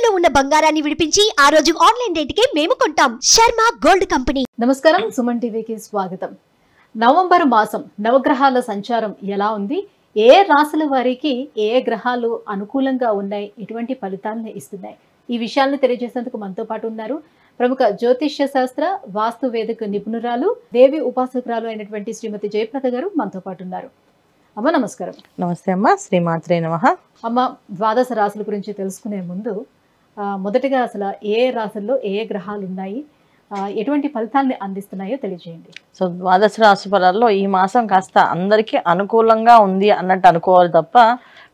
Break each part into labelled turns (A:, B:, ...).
A: తాకట్టులో ఉన్న బంగారాన్ని విడిపించి ఆ రోజు ఆన్లైన్ రేటుకే మేము కొంటాం. Sharma gold company.
B: నమస్కారం, సుమన్ టీవీకి స్వాగతం. నవంబర్ మాసం నవగ్రహాల సంచారం ఎలా ఉంది, ఏ రాశుల వారికి ఏ గ్రహాలు అనుకూలంగా ఉన్నాయి, ఎటువంటి ఫలితాలను ఇస్తున్నాయి, ఈ విషయాలను తెలియజేసేందుకు మనతో పాటు ఉన్నారు ప్రముఖ జ్యోతిష్య శాస్త్ర వాస్తు వేదిక నిపుణురాలు, దేవి ఉపాసకురాలు అయినటువంటి శ్రీమతి జయప్రద గారు మనతో పాటు ఉన్నారు. అమ్మ నమస్కారం.
C: నమస్తే అమ్మ, శ్రీమాత్రే నమః.
B: అమ్మ, ద్వాదశ రాశుల గురించి తెలుసుకునే ముందు మొదటగా అసలు ఏ రాశుల్లో ఏ గ్రహాలు ఉన్నాయి, ఎటువంటి ఫలితాన్ని అందిస్తున్నాయో తెలియజేయండి.
C: సో ద్వాదశ రాశి ఫలాల్లో ఈ మాసం కాస్త అందరికీ అనుకూలంగా ఉంది అన్నట్టు అనుకోవాలి తప్ప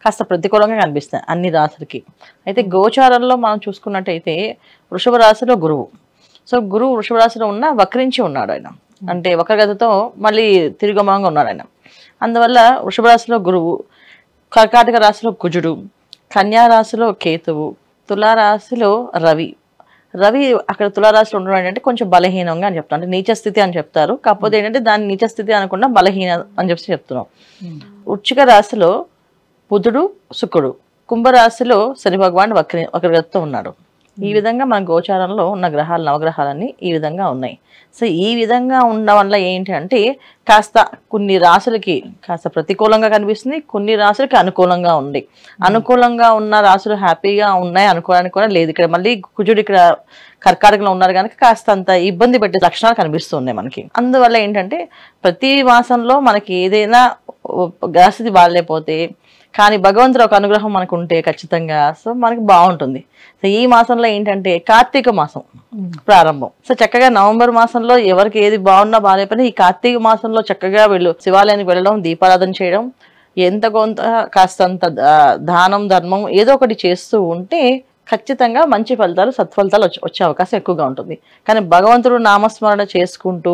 C: కాస్త ప్రతికూలంగా కనిపిస్తాయి అన్ని రాశులకి. అయితే గోచారంలో మనం చూసుకున్నట్టయితే వృషభ రాశిలో గురువు. సో గురువు వృషభ రాశిలో ఉన్న వక్రించి ఉన్నాడు ఆయన, అంటే వక్రగతితో మళ్ళీ తిరుగుమంగా ఉన్నాడు ఆయన. అందువల్ల వృషభ రాశిలో గురువు, కర్కాటక రాశిలో కుజుడు, కన్యా రాశిలో కేతువు, తులారాశిలో రవి. రవి అక్కడ తులారాశిలో ఉండడం ఏంటంటే కొంచెం బలహీనంగా అని చెప్తారు, అంటే నీచ స్థితి అని చెప్తారు. కాకపోతే ఏంటంటే దాన్ని నీచ స్థితి అనకుండా బలహీన అని చెప్పి చెప్తున్నాం. వృశ్చిక రాశిలో బుధుడు, శుక్రుడు, కుంభరాశిలో శని భగవాన్ వక్రగతితో ఉన్నాడు. ఈ విధంగా మన గోచారంలో ఉన్న గ్రహాలు, నవగ్రహాలన్నీ ఈ విధంగా ఉన్నాయి. సో ఈ విధంగా ఉండడం వల్ల ఏంటి అంటే కాస్త కొన్ని రాశులకి కాస్త ప్రతికూలంగా కనిపిస్తుంది, కొన్ని రాశులకి అనుకూలంగా ఉంది. అనుకూలంగా ఉన్న రాశులు హ్యాపీగా ఉన్నాయి అనుకోవడానికి కూడా లేదు. ఇక్కడ మళ్ళీ కుజుడు ఇక్కడ కర్కాటకంలో ఉన్నారు కనుక కాస్త అంత ఇబ్బంది పెట్టే లక్షణాలు కనిపిస్తున్నాయి మనకి. అందువల్ల ఏంటంటే ప్రతి మాసంలో మనకి ఏదైనా గ్రహస్థితి బాగాలేకపోతే కానీ భగవంతుడు ఒక అనుగ్రహం మనకు ఉంటే ఖచ్చితంగా సో మనకి బాగుంటుంది. సో ఈ మాసంలో ఏంటంటే కార్తీక మాసం ప్రారంభం. సో చక్కగా నవంబర్ మాసంలో ఎవరికి ఏది బాగున్నా బాగాలేకపోయినా ఈ కార్తీక మాసంలో చక్కగా వీళ్ళు శివాలయానికి వెళ్ళడం, దీపారాధన చేయడం, ఎంత కొంత కాస్తంత దానం ధర్మం ఏదో ఒకటి చేస్తూ ఉంటే ఖచ్చితంగా మంచి ఫలితాలు, సత్ఫలితాలు వచ్చే అవకాశం ఎక్కువగా ఉంటుంది. కానీ భగవంతుడు నామస్మరణ చేసుకుంటూ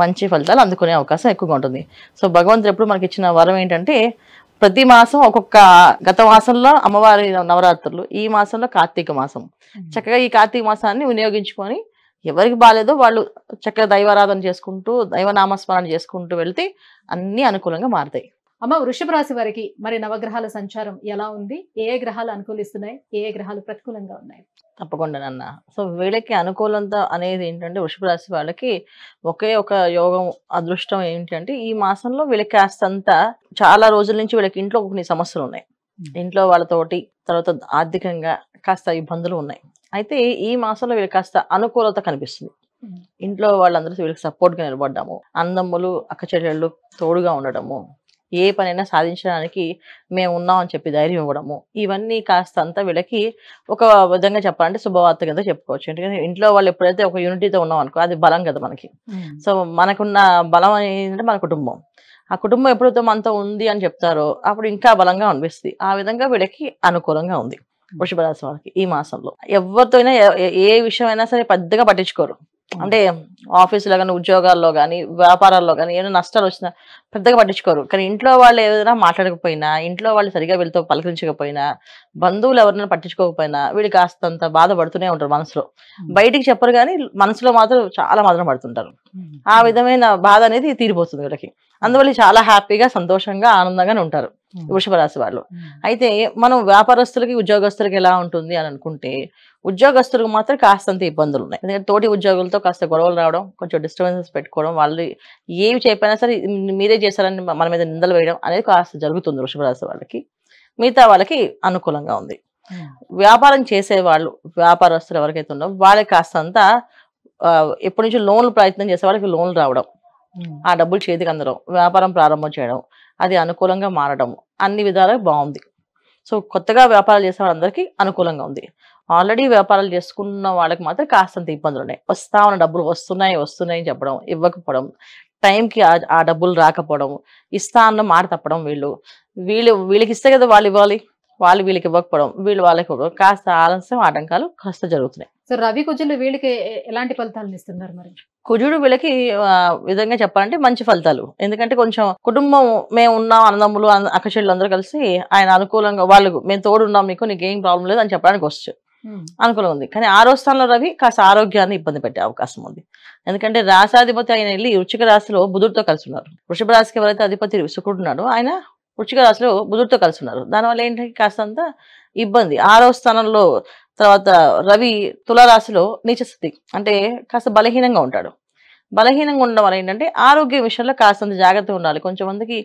C: మంచి ఫలితాలు అందుకునే అవకాశం ఎక్కువగా ఉంటుంది. సో భగవంతుడు ఎప్పుడు మనకి ఇచ్చిన వరం ఏంటంటే ప్రతి మాసం ఒక్కొక్క, గత మాసంలో అమ్మవారి నవరాత్రులు, ఈ మాసంలో కార్తీక మాసం. చక్కగా ఈ కార్తీక మాసాన్ని వినియోగించుకొని ఎవరికి బాగాలేదో వాళ్ళు చక్కగా దైవారాధన చేసుకుంటూ, దైవనామస్మరణ చేసుకుంటూ వెళ్తే అన్ని అనుకూలంగా మారుతాయి.
B: అమ్మ, వృషభ రాశి వారికి మరి నవగ్రహాల సంచారం ఎలా ఉంది, ఏ గ్రహాలు అనుకూలిస్తున్నాయి, ఏ గ్రహాలు ప్రతికూలంగా ఉన్నాయి?
C: తప్పకుండా నాన్న. సో వీళ్ళకి అనుకూలత అనేది ఏంటంటే వృషభ రాశి వాళ్ళకి ఒకే ఒక యోగం, అదృష్టం ఏంటంటే ఈ మాసంలో వీళ్ళకి కాస్తంత చాలా రోజుల నుంచి వీళ్ళకి ఇంట్లో కొన్ని సమస్యలు ఉన్నాయి. ఇంట్లో వాళ్ళతోటి, తర్వాత ఆర్థికంగా కాస్త ఇబ్బందులు ఉన్నాయి. అయితే ఈ మాసంలో వీళ్ళకి కాస్త అనుకూలత కనిపిస్తుంది. ఇంట్లో వాళ్ళందరూ వీళ్ళకి సపోర్ట్గా నిలబడ్డాము, అన్నదమ్ములు అక్క చెల్లెళ్ళు తోడుగా ఉండడము, ఏ పనైనా సాధించడానికి మేము ఉన్నాం అని చెప్పి ధైర్యం ఇవ్వడము, ఇవన్నీ కాస్త అంతా వీళ్ళకి ఒక విధంగా చెప్పాలంటే శుభవార్త కింద చెప్పుకోవచ్చు. ఎందుకంటే ఇంట్లో వాళ్ళు ఎప్పుడైతే ఒక యూనిటీతో ఉన్నాం అనుకో అది బలం కదా మనకి. సో మనకున్న బలం ఏంటంటే మన కుటుంబం. ఆ కుటుంబం ఎప్పుడైతే మనతో ఉంది అని చెప్తారో అప్పుడు ఇంకా బలంగా అనిపిస్తుంది. ఆ విధంగా వీళ్ళకి అనుకూలంగా ఉంది వృషభ రాశి వాళ్ళకి ఈ మాసంలో. ఎవరితో అయినా ఏ విషయమైనా సరే పెద్దగా పట్టించుకోరు. అంటే ఆఫీసులో కానీ, ఉద్యోగాల్లో కానీ, వ్యాపారాల్లో కానీ ఏమైనా నష్టాలు వచ్చినా పెద్దగా పట్టించుకోరు. కానీ ఇంట్లో వాళ్ళు ఏదైనా మాట్లాడకపోయినా, ఇంట్లో వాళ్ళు సరిగా వీళ్ళతో పలకరించకపోయినా, బంధువులు ఎవరైనా పట్టించుకోకపోయినా వీళ్ళు కాస్తంత బాధపడుతూనే ఉంటారు మనసులో. బయటికి చెప్పరు కానీ మనసులో మాత్రం చాలా మాత్రం పడుతుంటారు. ఆ విధమైన బాధ అనేది తీరిపోతుంది వీళ్ళకి. అందువల్ల చాలా హ్యాపీగా, సంతోషంగా, ఆనందంగానే ఉంటారు వృషభ రాశి వాళ్ళు. అయితే మనం వ్యాపారస్తులకి, ఉద్యోగస్తులకి ఎలా ఉంటుంది అని అనుకుంటే ఉద్యోగస్తులకు మాత్రం కాస్తంత ఇబ్బందులు ఉన్నాయి. ఎందుకంటే తోటి ఉద్యోగులతో కాస్త గొడవలు రావడం, కొంచెం డిస్టర్బెన్సెస్ పెట్టుకోవడం, వాళ్ళు ఏవి చెప్పినా సరే మీరే చేశారని మన మీద నిందలు వేయడం అనేది కాస్త జరుగుతుంది వృషభ రాశి వాళ్ళకి. మిగతా వాళ్ళకి అనుకూలంగా ఉంది. వ్యాపారం చేసేవాళ్ళు, వ్యాపారస్తులు ఎవరికైతే ఉన్నారో వాళ్ళకి కాస్తంత ఎప్పటి నుంచి లోన్లు ప్రయత్నం చేసే వాళ్ళకి లోన్లు రావడం, ఆ డబ్బులు చేతికి అందడం, వ్యాపారం ప్రారంభం చేయడం, అది అనుకూలంగా మారడం, అన్ని విధాలుగా బాగుంది. సో కొత్తగా వ్యాపారాలు చేసే వాళ్ళందరికీ అనుకూలంగా ఉంది. ఆల్రెడీ వ్యాపారాలు చేసుకున్న వాళ్ళకి మాత్రం కాస్తంత ఇబ్బందులు ఉన్నాయి. వస్తా ఉన్న డబ్బులు వస్తున్నాయి అని చెప్పడం, ఇవ్వకపోవడం, టైంకి ఆ డబ్బులు రాకపోవడం, ఇస్తా అన్న మాట తప్పడం, వీళ్ళకి ఇస్తే కదా వాళ్ళు ఇవ్వాలి, వాళ్ళు వీళ్ళకి ఇవ్వకపోవడం, వీళ్ళు వాళ్ళకి ఇవ్వడం, కాస్త ఆలస్యం, ఆటంకాలు కాస్త జరుగుతున్నాయి.
B: సో రవి కుజులు వీళ్ళకి ఎలాంటి ఫలితాలను ఇస్తున్నారు? మరి
C: కుజుడు వీళ్ళకి విధంగా చెప్పాలంటే మంచి ఫలితాలు. ఎందుకంటే కొంచెం కుటుంబం, మేము ఉన్నాం, అన్నదమ్ములు అక్క చెల్లెలు అందరూ కలిసి ఆయన అనుకూలంగా, వాళ్ళు మేము తోడు ఉన్నాం, మీకు నీకేం ప్రాబ్లం లేదు అని చెప్పడానికి వచ్చు, అనుకూలంగా ఉంది. కానీ 6వ స్థానంలో రవి కాస్త ఆరోగ్యాన్ని ఇబ్బంది పెట్టే అవకాశం ఉంది. ఎందుకంటే రాశాధిపతి ఆయన వెళ్ళి వృశ్చిక రాశిలో బుధుడితో కలిసి ఉన్నారు. వృషభ రాశికి ఎవరైతే అధిపతి శుక్రుడు ఉన్నాడో ఆయన వృశ్చిక రాశిలో బుధుడితో కలిసి ఉన్నారు. దానివల్ల ఏంటంటే కాస్తంత ఇబ్బంది. 6వ స్థానంలో తర్వాత రవి తులారాశిలో నీచస్థితి, అంటే కాస్త బలహీనంగా ఉంటాడు. బలహీనంగా ఉండడం వల్ల ఏంటంటే ఆరోగ్య విషయంలో కాస్తంత జాగ్రత్తగా ఉండాలి. కొంచెం మందికి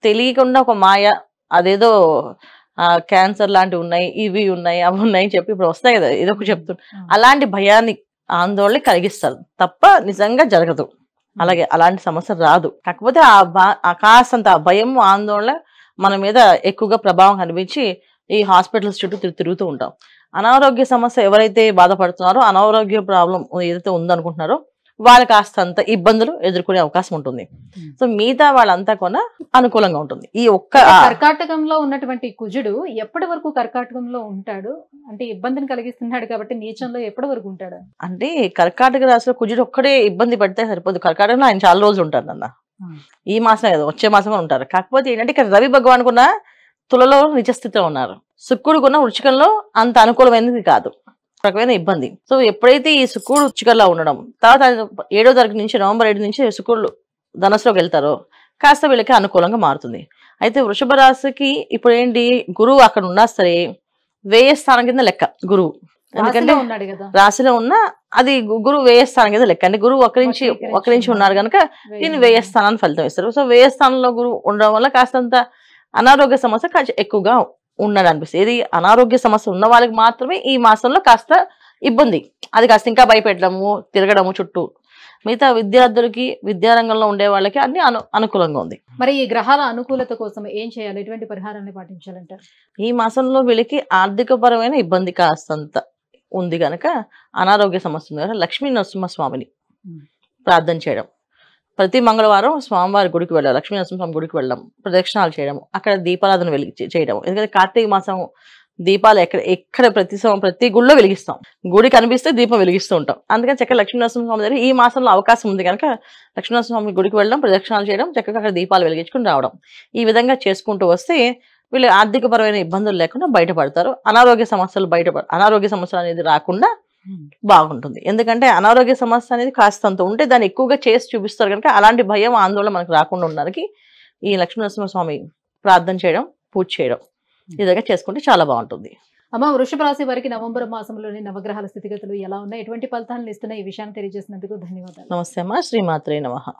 C: తెలియకుండా ఒక మాయ, అదేదో క్యాన్సర్ లాంటివి ఉన్నాయి, ఇవి ఉన్నాయి, అవి ఉన్నాయి అని చెప్పి ఇప్పుడు వస్తాయి కదా, ఏదో ఒకటి చెప్తున్నారు. అలాంటి భయాన్ని, ఆందోళన కలిగిస్తారు తప్ప నిజంగా జరగదు. అలాగే అలాంటి సమస్య రాదు. కాకపోతే కాస్తంత భయం, ఆందోళన మన మీద ఎక్కువగా ప్రభావం కనిపించి ఈ హాస్పిటల్స్ చుట్టూ తిరుగుతూ ఉంటాం. అనారోగ్య సమస్య ఎవరైతే బాధపడుతున్నారో, అనారోగ్య ప్రాబ్లం ఏదైతే ఉందనుకుంటున్నారో వాళ్ళు కాస్తంత ఇబ్బందులు ఎదుర్కొనే అవకాశం ఉంటుంది. సో మిగతా వాళ్ళంతా కూడా అనుకూలంగా ఉంటుంది. ఈ ఒక్క
B: కర్కాటకంలో ఉన్నటువంటి కుజుడు ఎప్పటి వరకు కర్కాటకంలో ఉంటాడు? అంటే ఇబ్బందిని కలిగిస్తున్నాడు కాబట్టి నీచంలో ఎప్పటి వరకు ఉంటాడు?
C: అంటే కర్కాటక రాశిలో కుజుడు ఒక్కడే ఇబ్బంది పడితే సరిపోదు. కర్కాటకంలో ఆయన చాలా రోజులు ఉంటారు అన్న. ఈ మాసం ఏదో వచ్చే మాసం ఉంటారు. కాకపోతే ఏంటంటే ఇక్కడ రవి భగవాన్ కున్న తులలో నిజస్థితిలో ఉన్నారు, శుక్రుడు కున్న వృచ్చికంలో అంత అనుకూలమైనది కాదు, రకమైన ఇబ్బంది. సో ఎప్పుడైతే ఈ శుక్రుడు వృచ్చికంలో ఉండడం, తర్వాత 7వ తారీఖు నుంచి నవంబర్ 7 నుంచి శుక్రుడు ధనస్సులోకి వెళ్తారో కాస్త వీళ్ళకి అనుకూలంగా మారుతుంది. అయితే వృషభ రాశికి ఇప్పుడు ఏంటి, గురువు అక్కడ ఉన్నా సరే వ్యయ స్థానం కింద లెక్క గురువు. ఎందుకంటే రాశిలో ఉన్న అది గురువు వ్యయ స్థానం కింద లెక్క. అంటే గురువు వక్రించి ఉన్నారు కనుక దీన్ని వ్యయ స్థానాన్ని ఫలితం ఇస్తారు. సో వ్యయ స్థానంలో గురువు ఉండడం వల్ల కాస్తంత అనారోగ్య సమస్య ఎక్కువగా ఉండదు అనిపిస్తుంది. ఇది అనారోగ్య సమస్య ఉన్న వాళ్ళకి మాత్రమే ఈ మాసంలో కాస్త ఇబ్బంది, అది కాస్త ఇంకా భయపెట్టడము, తిరగడము చుట్టూ. మిగతా విద్యార్థులకి, విద్యారంగంలో ఉండే వాళ్ళకి అన్ని అనుకూలంగా ఉంది.
B: మరి ఈ గ్రహాల అనుకూలత కోసం ఏం చేయాలి, ఎటువంటి పరిహారాన్ని పాటించాలంటారు?
C: ఈ మాసంలో వీళ్ళకి ఆర్థిక పరమైన ఇబ్బంది కాస్తంత ఉంది కనుక, అనారోగ్య సమస్య ఉంది కనుక లక్ష్మీ నరసింహస్వామిని ప్రార్థన చేయడం, ప్రతి మంగళవారం స్వామివారి గుడికి వెళ్ళడం, లక్ష్మీ నరసింహస్వామి గుడికి వెళ్ళడం, ప్రదక్షిణాలు చేయడం, అక్కడ దీపారాధన చేయడం. ఎందుకంటే కార్తీక మాసం దీపాలు ఎక్కడ ప్రతి గుడిలో వెలిగిస్తాం, గుడి కనిపిస్తే దీపం వెలిగిస్తూ ఉంటాం. అందుకని చక్కగా లక్ష్మీ నరసింహస్వామి దగ్గర ఈ మాసంలో అవకాశం ఉంది కనుక లక్ష్మీ నరసింహస్వామి గుడికి వెళ్ళడం, ప్రదక్షిణాలు చేయడం, చక్కగా అక్కడ దీపాలు వెలిగించుకుని రావడం. ఈ విధంగా చేసుకుంటూ వస్తే వీళ్ళు ఆర్థికపరమైన ఇబ్బందులు లేకుండా బయటపడతారు. అనారోగ్య సమస్యలు అనేది రాకుండా బాగుంటుంది. ఎందుకంటే అనారోగ్య సమస్య అనేది కాస్తంత ఉంటే దాన్ని ఎక్కువగా చేసి చూపిస్తారు కనుక అలాంటి భయం, ఆందోళన మనకు రాకుండా ఉండడానికి ఈ లక్ష్మీ నరసింహస్వామి ప్రార్థన చేయడం, పూజ చేయడం ఈ విధంగా చేసుకుంటే చాలా బాగుంటుంది.
B: అమ్మ, వృషభ రాశి వారికి నవంబర్ మాసంలోని నవగ్రహాల స్థితిగతులు ఎలా ఉన్నాయి, ఎటువంటి ఫలితాలను ఇస్తున్నాయి, ఈ విషయాన్ని తెలియజేసినందుకు ధన్యవాదాలు.
C: నమస్తే అమ్మ. శ్రీమాత్రే నమః.